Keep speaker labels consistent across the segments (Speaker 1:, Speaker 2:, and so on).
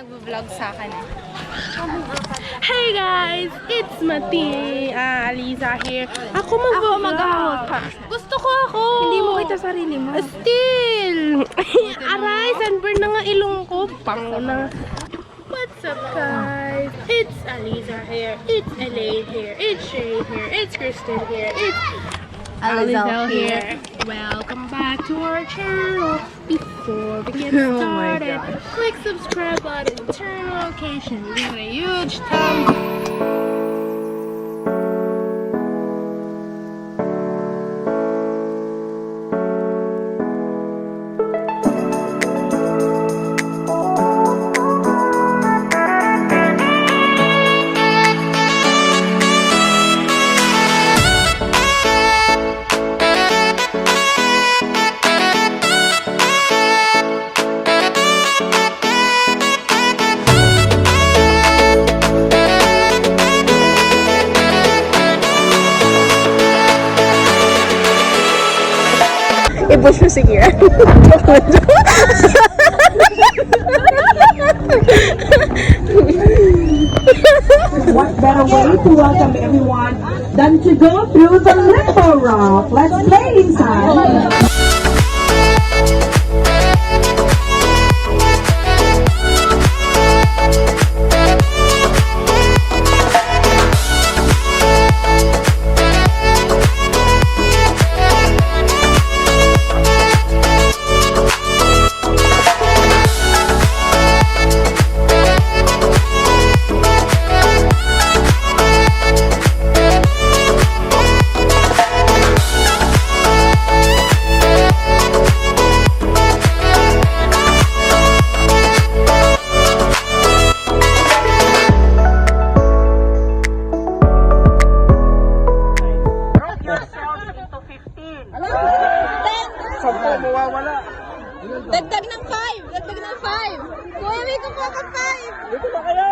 Speaker 1: nagvo-vlog sa akin. Hey guys! It's Aleeza here. Ako mag-vlog. Gusto ko ako. Hindi mo kita sarili mo. Still! Aray, sunburn na nga ilong ko. Pango na. What's up guys? It's Aleeza here. It's Elaine here. It's Shane here. It's Kristine here. It's Aleeza here. Welcome back to our channel. Before we get started, click subscribe button, turn notification, leave a huge thumbs up. I-push mo si Kira.
Speaker 2: What better way to welcome everyone than to go through the limbo rock? Let's play inside.
Speaker 1: Dagdag ng 5! Dagdag ng 5! Kuya Micko po ka 5!
Speaker 2: Dito ba kayo?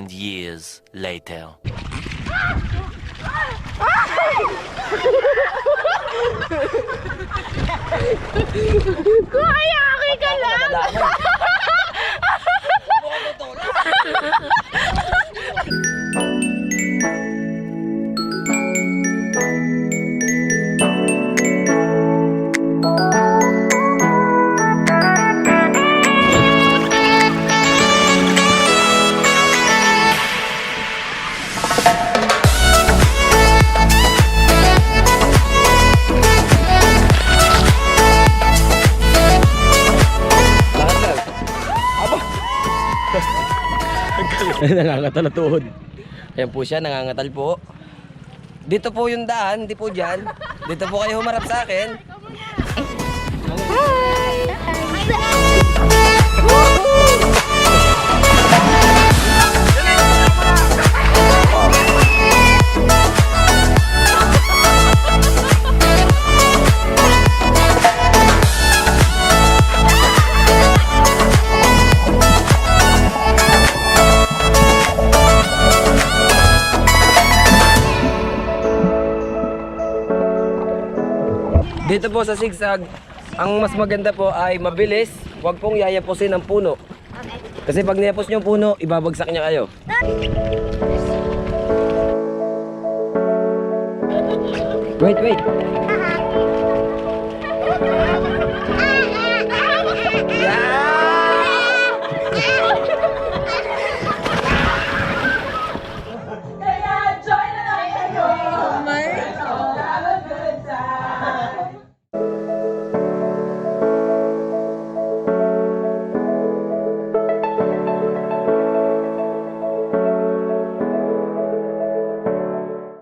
Speaker 3: Years later.
Speaker 1: Kuya, okay ka lang?
Speaker 4: Nangangatal na tuhod. Ayan po siya, nangangatal po. Dito po yung daan, hindi po dyan. Dito po kayo humarap sa akin. Dito po sa zigzag, ang mas maganda po ay mabilis, huwag pong yayapusin ang puno. Kasi pag nilapos niyo yung puno, ibabagsak niya kayo. Wait, wait.